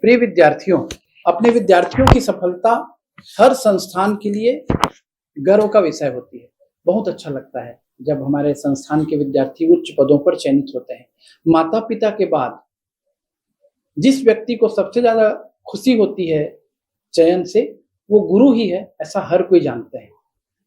प्रिय विद्यार्थियों, अपने विद्यार्थियों की सफलता हर संस्थान के लिए गर्व का विषय होती है। बहुत अच्छा लगता है जब हमारे संस्थान के विद्यार्थी उच्च पदों पर चयनित होते हैं। माता पिता के बाद जिस व्यक्ति को सबसे ज्यादा खुशी होती है चयन से, वो गुरु ही है, ऐसा हर कोई जानते हैं।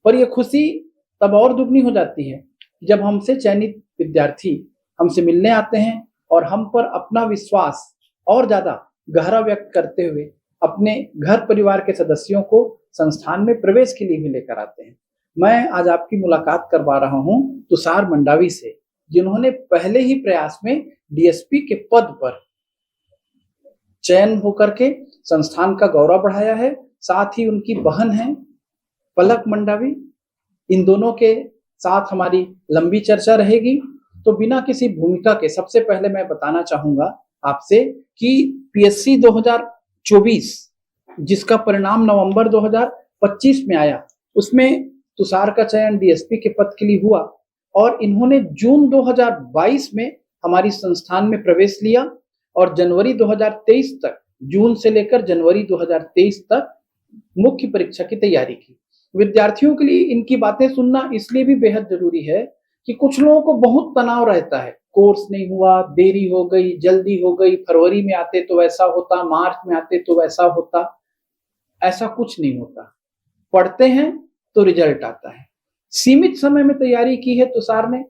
पर यह खुशी तब और दुगनी हो जाती है जब हमसे चयनित विद्यार्थी हमसे मिलने आते हैं और हम पर अपना विश्वास और ज्यादा गहरा व्यक्त करते हुए अपने घर परिवार के सदस्यों को संस्थान में प्रवेश के लिए भी लेकर आते हैं। मैं आज आपकी मुलाकात करवा रहा हूं तुषार मंडावी से, जिन्होंने पहले ही प्रयास में डीएसपी के पद पर चयन होकर के संस्थान का गौरव बढ़ाया है। साथ ही उनकी बहन है पलक मंडावी। इन दोनों के साथ हमारी लंबी चर्चा रहेगी। तो बिना किसी भूमिका के सबसे पहले मैं बताना चाहूंगा आपसे कि पीएससी 2024 जिसका परिणाम नवंबर 2025 में आया, उसमें तुषार का चयन डीएसपी के पद के लिए हुआ और इन्होंने जून 2022 में हमारी संस्थान में प्रवेश लिया और जनवरी 2023 तक, जून से लेकर जनवरी 2023 तक मुख्य परीक्षा की तैयारी की। विद्यार्थियों के लिए इनकी बातें सुनना इसलिए भी बेहद जरूरी है कि कुछ लोगों को बहुत तनाव रहता है। कोर्स नहीं हुआ, देरी हो गई, जल्दी हो गई, फरवरी में आते तो वैसा होता, मार्च में आते तो वैसा होता। ऐसा कुछ नहीं होता। पढ़ते हैं तो रिजल्ट आता है। सीमित समय में तैयारी की है तुषार ने,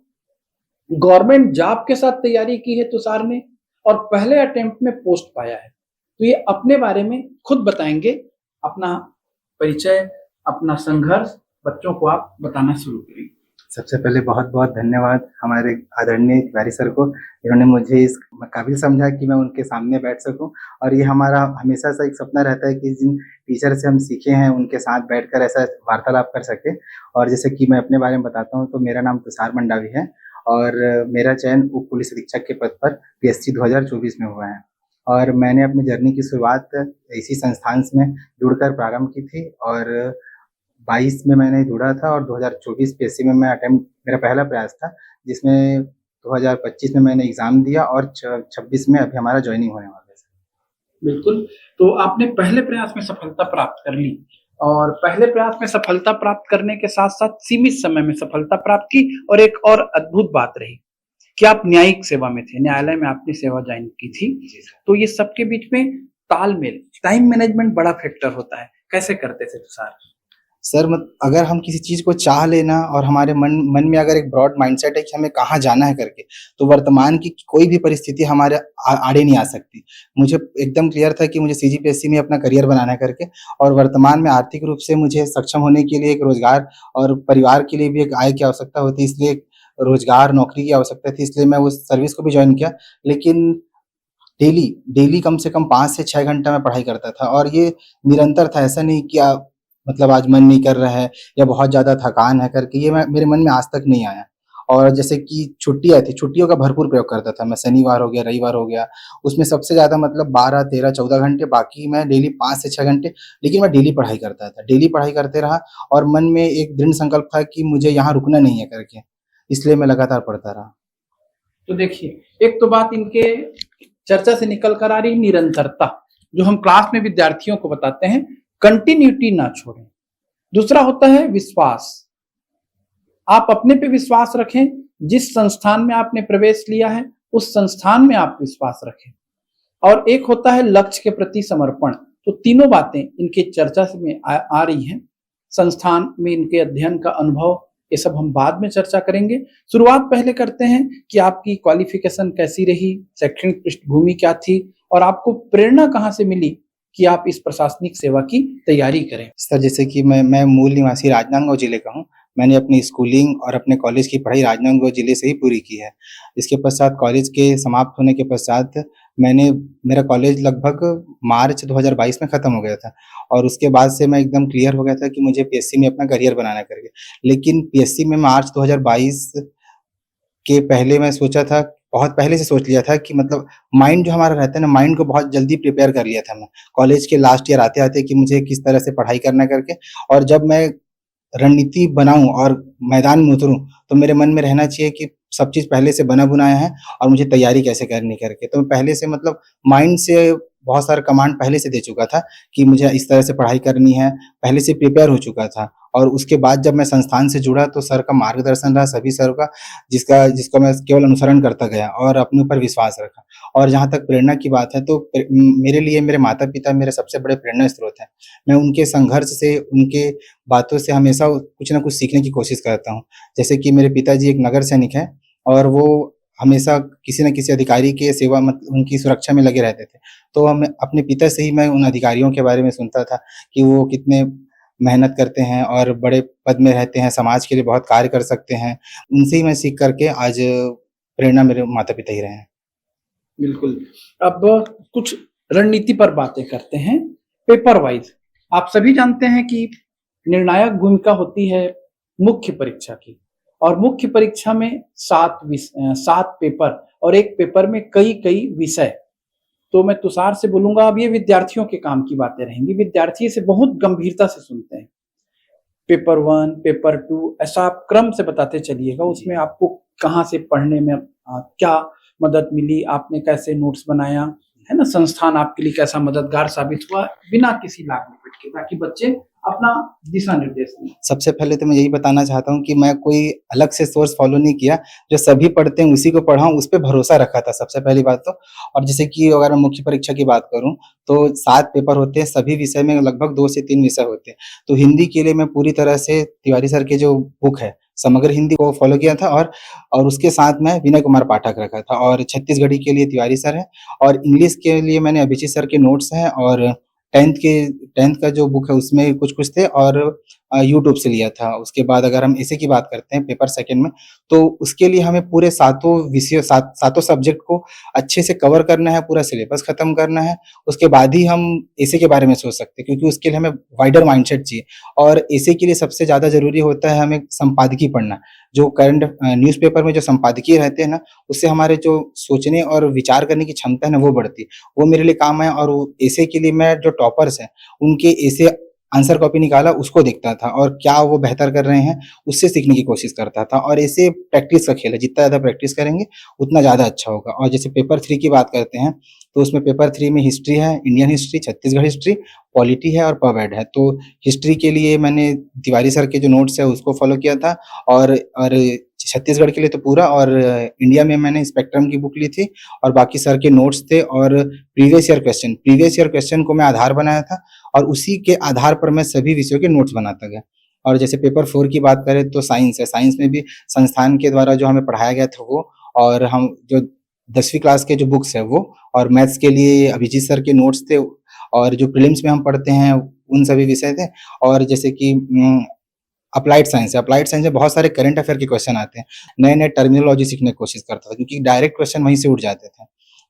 गवर्नमेंट जॉब के साथ तैयारी की है तुषार ने और पहले अटेम्प्ट में पोस्ट पाया है। तो ये अपने बारे में खुद बताएंगे। अपना परिचय, अपना संघर्ष बच्चों को आप बताना शुरू करिए। सबसे पहले बहुत बहुत धन्यवाद हमारे आदरणीय तिवारी सर को, जिन्होंने मुझे इस काबिल समझा कि मैं उनके सामने बैठ सकूं। और ये हमारा हमेशा से एक सपना रहता है कि जिन टीचर से हम सीखे हैं उनके साथ बैठकर ऐसा वार्तालाप कर सके। और जैसे कि मैं अपने बारे में बताता हूं तो मेरा नाम तुषार मंडावी है और मेरा चयन उप पुलिस अधीक्षक के पद पर पीएससी 2024 में हुआ है। और मैंने अपनी जर्नी की शुरुआत इसी संस्थान में जुड़कर प्रारंभ की थी और 22 में मैंने जुड़ा था और 2024 पीएससी में मैं अटेम्प्ट, मेरा पहला प्रयास था, जिसमें 2025 में मैंने एग्जाम दिया और 26 में अभी हमारा ज्वाइनिंग होने वाला है। बिल्कुल। तो आपने पहले प्रयास में सफलता प्राप्त कर ली और पहले प्रयास में सफलता प्राप्त करने के साथ साथ सीमित समय में सफलता प्राप्त की और एक और अद्भुत बात रही कि आप न्यायिक सेवा में थे, न्यायालय में आपने सेवा ज्वाइन की थी। तो ये सबके बीच में तालमेल, टाइम मैनेजमेंट बड़ा फैक्टर होता है। कैसे करते थे तुषार? सर, अगर हम किसी चीज को चाह लेना और हमारे मन में अगर एक ब्रॉड माइंडसेट है कि हमें कहाँ जाना है करके, तो वर्तमान की कोई भी परिस्थिति हमारे आड़े नहीं आ सकती। मुझे एकदम क्लियर था कि मुझे सीजीपीएससी में अपना करियर बनाना है करके, और वर्तमान में आर्थिक रूप से मुझे सक्षम होने के लिए एक रोजगार और परिवार के लिए भी एक आय की आवश्यकता होती है, इसलिए रोजगार नौकरी की आवश्यकता थी, इसलिए मैं उस सर्विस को भी ज्वाइन किया। लेकिन डेली कम से कम 5 से 6 घंटा मैं पढ़ाई करता था और ये निरंतर था। ऐसा नहीं कि मतलब आज मन नहीं कर रहा है या बहुत ज़्यादा थकान है करके, ये मेरे मन में आज तक नहीं आया। और जैसे कि छुट्टियाँ थी, छुट्टियों का भरपूर प्रयोग करता था मैं। शनिवार हो गया, रविवार हो गया, उसमें सबसे ज़्यादा मतलब 12, 13, 14 घंटे, बाकी मैं डेली 5 से 6 घंटे, लेकिन मैं डेली पढ़ाई करता था। डेली पढ़ाई करते रहा और मन में एक दृढ़ संकल्प था कि मुझे यहाँ रुकना नहीं है करके, इसलिए मैं लगातार पढ़ता रहा। तो देखिए, एक तो बात इनके चर्चा से निकल कर आ रही निरंतरता, जो हम क्लास में विद्यार्थियों को बताते हैं, कंटिन्यूटी ना छोड़ें। दूसरा होता है विश्वास। आप अपने पे विश्वास रखें। जिस संस्थान में आपने प्रवेश लिया है उस संस्थान में आप विश्वास रखें। और एक होता है लक्ष्य के प्रति समर्पण। तो तीनों बातें इनके चर्चा में आ रही हैं। संस्थान में इनके अध्ययन का अनुभव, ये सब हम बाद में चर्चा करेंगे। शुरुआत पहले करते हैं कि आपकी क्वालिफिकेशन कैसी रही, शैक्षणिक पृष्ठभूमि क्या थी और आपको प्रेरणा कहाँ से मिली कि आप इस प्रशासनिक सेवा की तैयारी करें? सर, जैसे कि मैं मूल निवासी राजनांदगांव जिले का हूँ। मैंने अपनी स्कूलिंग और अपने कॉलेज की पढ़ाई राजनांदगांव जिले से ही पूरी की है। इसके पश्चात कॉलेज के समाप्त होने के पश्चात मेरा कॉलेज लगभग मार्च 2022 में ख़त्म हो गया था और उसके बाद से मैं एकदम क्लियर हो गया था कि मुझे पीएससी में अपना करियर बनाना करके। लेकिन पीएससी में मार्च 2022 के पहले मैं सोचा था, बहुत पहले से सोच लिया था कि मतलब माइंड जो हमारा रहता है ना, माइंड को बहुत जल्दी प्रिपेयर कर लिया था मैं कॉलेज के लास्ट ईयर आते-आते कि मुझे किस तरह से पढ़ाई करना करके। और जब मैं रणनीति बनाऊँ और मैदान में उतरूँ, तो मेरे मन में रहना चाहिए कि सब चीज़ पहले से बना-बुनाया है और मुझे तैयारी कैसे करनी करके। तो मैं पहले से मतलब माइंड से बहुत सारा कमांड पहले से दे चुका था कि मुझे इस तरह से पढ़ाई करनी है, पहले से प्रिपेयर हो चुका था। और उसके बाद जब मैं संस्थान से जुड़ा तो सर का मार्गदर्शन रहा, सभी सर का, जिसका मैं केवल अनुसरण करता गया और अपने ऊपर विश्वास रखा। और जहाँ तक प्रेरणा की बात है तो मेरे लिए मेरे माता-पिता मेरे सबसे बड़े प्रेरणा स्रोत हैं। मैं उनके संघर्ष से, उनके बातों से हमेशा कुछ न कुछ सीखने की कोशिश करता हूँ। जैसे कि मेरे पिताजी एक नगर सैनिक हैं और वो हमेशा किसी न किसी अधिकारी के सेवा उनकी सुरक्षा में लगे रहते थे। तो हम अपने पिता से ही मैं उन अधिकारियों के बारे में सुनता था कि वो कितने मेहनत करते हैं और बड़े पद में रहते हैं, समाज के लिए बहुत कार्य कर सकते हैं। उनसे ही मैं सीख कर के आज प्रेरणा मेरे माता-पिता ही रहे हैं। बिल्कुल। अब कुछ रणनीति पर बातें करते हैं, पेपर वाइज़। आप सभी जानते हैं कि निर्णायक भूमिका होती है मुख्य परीक्षा की और मुख्य परीक्षा में 7 पेपर और एक पेपर में कई-कई विषय। तो मैं तुषार से बोलूँगा, अब ये विद्यार्थियों के काम की बातें रहेंगी। विद्यार्थी इसे बहुत गंभीरता से सुनते हैं। पेपर 1, पेपर 2 ऐसा आप क्रम से बताते चलिएगा, उसमें आपको कहाँ से पढ़ने में क्या मदद मिली, आपने कैसे नोट्स बनाया, है ना? संस्थान आपके लिए कैसा मददगार साबित हुआ, बिना किसी लाग-लपेट के, ताकि बच्चे अपना दिशा निर्देश लें। सबसे पहले तो मैं यही बताना चाहता हूँ कि मैं कोई अलग से सोर्स फ़ॉलो नहीं किया, जो सभी पढ़ते हैं उसी को पढ़ा हूँ, उस पे भरोसा रखा था सबसे पहली बात तो। और जैसे कि अगर मैं मुख्य परीक्षा की बात करूँ, तो 7 पेपर होते हैं, सभी विषय में लगभग 2 से 3 विषय होते हैं। तो हिंदी के लिए मैं पूरी तरह से तिवारी सर की जो बुक है, समग्र हिंदी को फ़ॉलो किया था और उसके साथ मैं विनय कुमार पाठक रखा था और छत्तीसगढ़ी के लिए तिवारी सर हैं और इंग्लिश के लिए मैंने अभिजीत सर के नोट्स हैं और 10th के 10th का जो बुक है उसमें कुछ-कुछ थे और यूट्यूब से लिया था। उसके बाद अगर हम इसी की बात करते हैं पेपर सेकंड में, तो उसके लिए हमें पूरे सातों सब्जेक्ट को अच्छे से कवर करना है, पूरा सिलेबस खत्म करना है। उसके बाद ही हम एसे के बारे में सोच सकते हैं क्योंकि उसके लिए हमें वाइडर माइंडसेट चाहिए और एसे के लिए सबसे ज़्यादा ज़रूरी होता है हमें संपादकीय पढ़ना। जो करंट न्यूज़पेपर में जो संपादकीय रहते हैं ना, उससे हमारे जो सोचने और विचार करने की क्षमता है ना, वो बढ़ती है। वो मेरे लिए काम आया और वो एसे के लिए मैं जो टॉपर्स हैं, उनके एसे आंसर कॉपी निकाला उसको देखता था और क्या वो बेहतर कर रहे हैं, उससे सीखने की कोशिश करता था और ऐसे प्रैक्टिस का खेल है, जितना ज़्यादा प्रैक्टिस करेंगे, उतना ज़्यादा अच्छा होगा। और जैसे पेपर 3 की बात करते हैं, तो उसमें पेपर 3 में हिस्ट्री है, Indian history, Chhattisgarh history, polity है और पब एड है। तो हिस्ट्री के लिए मैंने तिवारी सर के जो नोट्स है उसको फ़ॉलो किया था और छत्तीसगढ़ के लिए तो पूरा और इंडिया में मैंने स्पेक्ट्रम की बुक ली थी और बाकी सर के नोट्स थे और प्रीवियस ईयर क्वेश्चन को मैं आधार बनाया था और उसी के आधार पर मैं सभी विषयों के नोट्स बनाता गया। और जैसे पेपर 4 की बात करें तो साइंस है, साइंस में भी संस्थान के द्वारा जो हमें पढ़ाया गया था वो और हम जो 10वीं क्लास के जो बुक्स है वो और मैथ्स के लिए अभिजीत सर के नोट्स थे और जो प्रीलिम्स में हम पढ़ते हैं उन सभी विषय थे और जैसे कि अप्लाइड साइंस में बहुत सारे करंट अफेयर के क्वेश्चन आते हैं। नए-नए टर्मिनोलॉजी सीखने की कोशिश करता था क्योंकि डायरेक्ट क्वेश्चन वहीं से उठ जाते थे।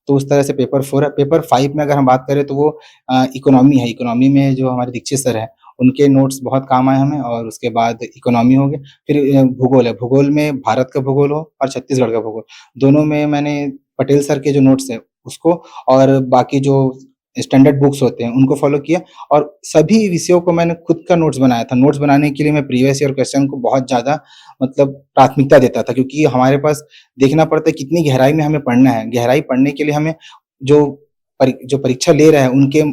तो उस तरह से पेपर 4 है। पेपर 5 में अगर हम बात करें तो वो इकोनॉमी है। इकोनॉमी में जो हमारे दीक्षित सर हैं, उनके नोट्स बहुत काम आए हमें और उसके बाद इकोनॉमी हो गया। फिर भूगोल है। भूगोल में भारत का भूगोल हो और छत्तीसगढ़ का भूगोल, दोनों में मैंने पटेल सर के जो नोट्स हैं उसको और बाकी जो स्टैंडर्ड बुक्स होते हैं उनको फ़ॉलो किया और सभी विषयों को मैंने खुद का नोट्स बनाया था। नोट्स बनाने के लिए मैं प्रीवियस ईयर क्वेश्चन को बहुत ज़्यादा मतलब प्राथमिकता देता था क्योंकि हमारे पास देखना पड़ता है कितनी गहराई में हमें पढ़ना है। गहराई पढ़ने के लिए हमें जो जो परीक्षा ले रहे हैं उनके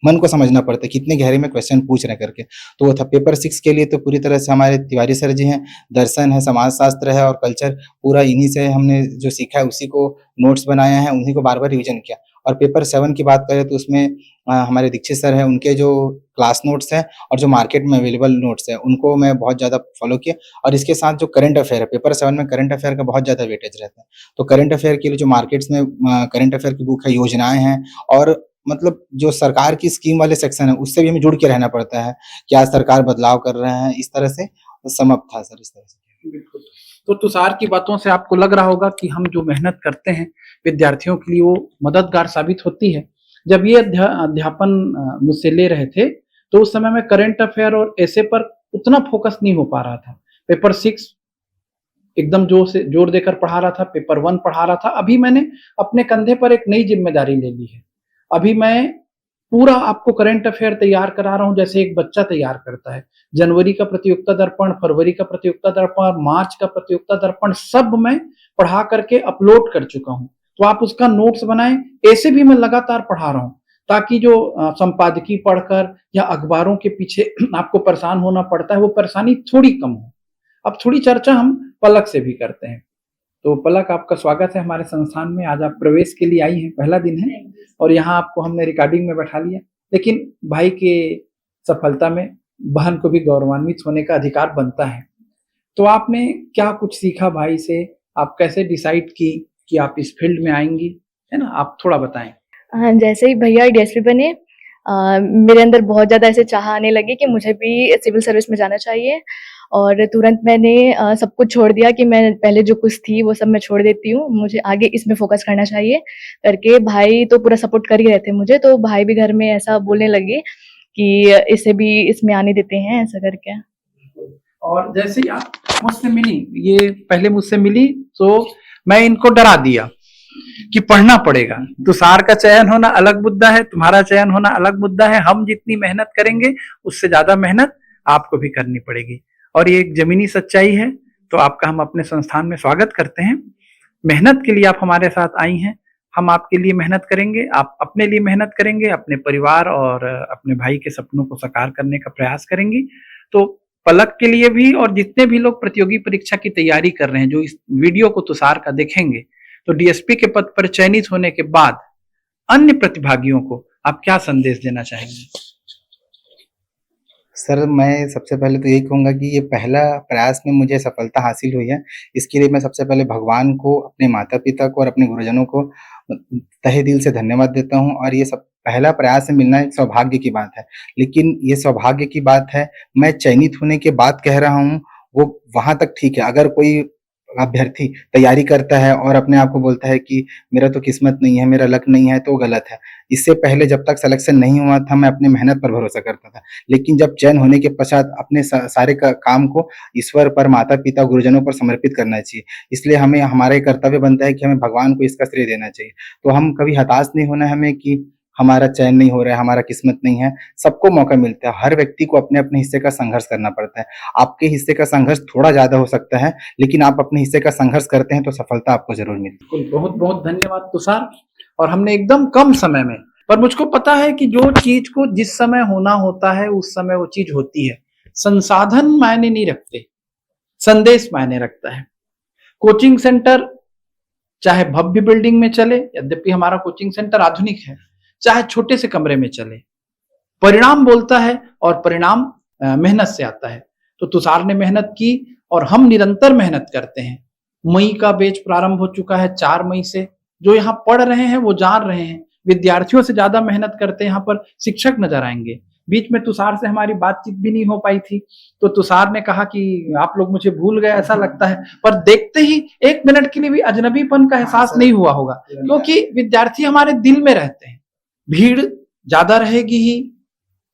मन को समझना पड़ता है, कितने गहरे में क्वेश्चन पूछ रहे हैं करके। तो वो था पेपर 6 के लिए तो पूरी तरह से हमारे तिवारी सर जी हैं, दर्शन है, समाजशास्त्र है और कल्चर पूरा इन्हीं से हमने जो सीखा है उसी को नोट्स बनाया है, उन्हीं को बार-बार रिवीजन किया। और पेपर 7 की बात करें तो उसमें हमारे दीक्षित सर हैं, उनके जो क्लास नोट्स हैं और जो मार्केट में अवेलेबल नोट्स हैं, उनको मैं बहुत ज़्यादा फ़ॉलो किया और इसके साथ जो करंट अफेयर है, पेपर 7 में करंट अफेयर का बहुत ज़्यादा वेटेज रहता है। तो करंट अफेयर के लिए जो मार्केट्स में करंट अफेयर की बुक है, योजनाएँ हैं और मतलब जो सरकार की स्कीम वाले सेक्शन है, उससे भी हमें जुड़ के रहना पड़ता है। क्या सरकार बदलाव कर रहे हैं, इस तरह से सम अप था सर, इस तरह से। बिल्कुल। तो तुषार की बातों से आपको लग रहा होगा कि हम जो मेहनत करते हैं विद्यार्थियों के लिए वो मददगार साबित होती है। जब ये अध्यापन मुझसे ले रहे थे, तो उस समय मैं करंट अफेयर और ऐसे पर उतना फ़ोकस नहीं हो पा रहा था। पेपर 6 एकदम जोर देकर पढ़ा रहा था, पेपर 1 पढ़ा रहा था। अभी मैंने अपने कंधे पर एक नई ज़िम्मेदारी ले ली है। अभी मैं पूरा आपको करंट अफेयर तैयार करा रहा हूँ जैसे एक बच्चा तैयार करता है। जनवरी का प्रतियोगिता दर्पण, फरवरी का प्रतियोगिता दर्पण, मार्च का प्रतियोगिता दर्पण सब मैं पढ़ा करके अपलोड कर चुका हूँ। तो आप उसका नोट्स बनाएँ, ऐसे भी मैं लगातार पढ़ा रहा हूँ। ताकि जो संपादकीय पढ़कर या अखबारों के पीछे आपको परेशान होना पड़ता है, वो परेशानी थोड़ी कम हो। अब थोड़ी चर्चा हम पलक से भी करते हैं। तो पलक, आपका स्वागत है हमारे संस्थान में। आज आप प्रवेश के लिए आई हैं, पहला दिन है और यहाँ आपको हमने रिकॉर्डिंग में बैठा लिया। लेकिन भाई के सफलता में बहन को भी गौरवान्वित होने का अधिकार बनता है। तो आपने क्या कुछ सीखा भाई से? आप कैसे डिसाइड की कि आप इस फील्ड में आएंगी, है ना? आप थोड़ा बताएं। हाँ, जैसे ही भैया डीएसपी बने, मेरे अंदर बहुत ज़्यादा ऐसे चाह आने लगी कि मुझे भी सिविल सर्विस में जाना चाहिए और तुरंत मैंने सब कुछ छोड़ दिया कि मैं पहले जो कुछ थी वो सब मैं छोड़ देती हूँ, मुझे आगे इसमें फ़ोकस करना चाहिए करके। भाई तो पूरा सपोर्ट कर ही रहे थे मुझे, तो भाई भी घर में ऐसा बोलने लगे कि इसे भी इसमें आने देते हैं, ऐसा करके। और जैसे ही आप मुझसे मिली, ये पहले मुझसे मिली तो मैं इनको डरा दिया कि पढ़ना पड़ेगा। तुषार का चयन होना अलग मुद्दा है, तुम्हारा चयन होना अलग मुद्दा है। हम जितनी मेहनत करेंगे उससे ज्यादा मेहनत आपको भी करनी पड़ेगी, और ये एक जमीनी सच्चाई है। तो आपका हम अपने संस्थान में स्वागत करते हैं। मेहनत के लिए आप हमारे साथ आई हैं, हम आपके लिए मेहनत करेंगे, आप अपने लिए मेहनत करेंगे, अपने परिवार और अपने भाई के सपनों को साकार करने का प्रयास करेंगी। तो पलक के लिए भी, और जितने भी लोग प्रतियोगी परीक्षा की तैयारी कर रहे हैं, जो इस वीडियो को तुषार का देखेंगे, तो डीएसपी के पद पर चयनित होने के बाद अन्य प्रतिभागियों को आप क्या संदेश देना चाहेंगे? सर, मैं सबसे पहले तो यही कहूँगा कि ये पहला प्रयास में मुझे सफलता हासिल हुई है। इसके लिए मैं सबसे पहले भगवान को, अपने माता-पिता को और अपने गुरुजनों को तहे दिल से धन्यवाद देता हूँ, और ये सब पहला प्रयास में मिलना एक सौभाग्य की बात है। लेकिन ये सौभाग्य की बात है, मैं चयनित होने के बाद कह रहा हूँ, वो वहाँ तक ठीक है। अगर कोई अभ्यर्थी तैयारी करता है और अपने आप को बोलता है कि मेरा तो किस्मत नहीं है, मेरा लक नहीं है, तो वो गलत है। इससे पहले जब तक सिलेक्शन नहीं हुआ था, मैं अपनी मेहनत पर भरोसा करता था। लेकिन जब चयन होने के पश्चात अपने सारे काम को ईश्वर पर, माता-पिता, गुरुजनों पर समर्पित करना चाहिए। इसलिए हमें, हमारा ये कर्तव्य बनता है कि हमें भगवान को इसका श्रेय देना चाहिए। तो हम कभी हताश नहीं होना है हमें कि हमारा चयन नहीं हो रहा है, हमारा किस्मत नहीं है। सबको मौका मिलता है। हर व्यक्ति को अपने-अपने हिस्से का संघर्ष करना पड़ता है। आपके हिस्से का संघर्ष थोड़ा ज़्यादा हो सकता है, लेकिन आप अपने हिस्से का संघर्ष करते हैं तो सफलता आपको ज़रूर मिलती है। बहुत-बहुत धन्यवाद तुषार। और हमने एकदम कम समय में, पर मुझको पता है कि जो चीज को जिस समय होना होता है उस समय वो चीज होती है। संसाधन मायने नहीं रखते, संदेश मायने रखता है। कोचिंग सेंटर चाहे भव्य बिल्डिंग में चले, यद्यपि हमारा कोचिंग सेंटर आधुनिक है, चाहे छोटे से कमरे में चले, परिणाम बोलता है, और परिणाम मेहनत से आता है। तो तुषार ने मेहनत की और हम निरंतर मेहनत करते हैं। मई का बैच प्रारंभ हो चुका है, 4 मई से। जो यहाँ पढ़ रहे हैं वो जान रहे हैं, विद्यार्थियों से ज्यादा मेहनत करते हैं यहाँ पर शिक्षक नजर आएंगे। बीच में तुषार से हमारी बातचीत भी नहीं हो पाई थी, तो तुषार ने कहा कि आप लोग मुझे भूल गए ऐसा लगता है, पर देखते ही 1 मिनट के लिए भी अजनबीपन का एहसास नहीं हुआ होगा, क्योंकि विद्यार्थी हमारे दिल में रहते हैं। भीड़ ज्यादा रहेगी ही,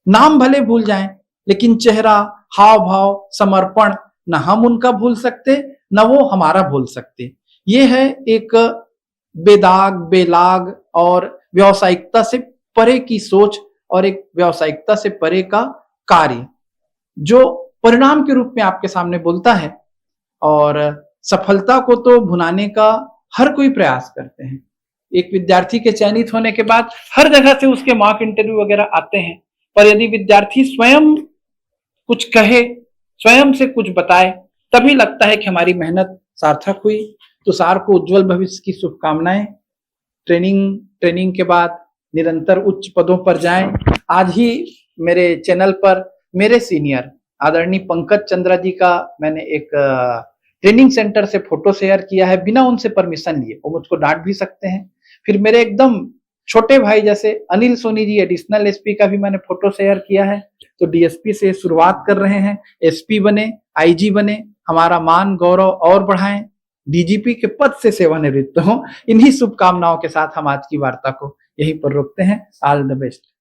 नाम भले भूल जाएं, लेकिन चेहरा, हाव भाव, समर्पण न हम उनका भूल सकते, न वो हमारा भूल सकते। ये है एक बेदाग, बेलाग और व्यावसायिकता से परे की सोच, और एक व्यावसायिकता से परे का कार्य, जो परिणाम के रूप में आपके सामने बोलता है। और सफलता को तो भुनाने का हर कोई प्रयास करते हैं। एक विद्यार्थी के चयनित होने के बाद हर जगह से उसके मॉक इंटरव्यू वगैरह आते हैं, पर यदि विद्यार्थी स्वयं कुछ कहे, स्वयं से कुछ बताए, तभी लगता है कि हमारी मेहनत सार्थक हुई। तुषार को उज्जवल भविष्य की शुभकामनाएं। ट्रेनिंग के बाद निरंतर उच्च पदों पर जाएं। आज ही मेरे चैनल पर मेरे सीनियर आदरणीय पंकज चंद्रा जी का मैंने एक ट्रेनिंग सेंटर से फोटो शेयर किया है, बिना उनसे परमिशन लिए। वो मुझको डांट भी सकते हैं। फिर मेरे एकदम छोटे भाई जैसे अनिल सोनी जी, एडिशनल एसपी का भी मैंने फोटो शेयर किया है। तो डीएसपी से शुरुआत कर रहे हैं, एसपी बने, आईजी बने, हमारा मान गौरव और बढ़ाएं, डीजीपी के पद से सेवानिवृत्त हो। इन्हीं शुभकामनाओं के साथ हम आज की वार्ता को यहीं पर रोकते हैं। All the best.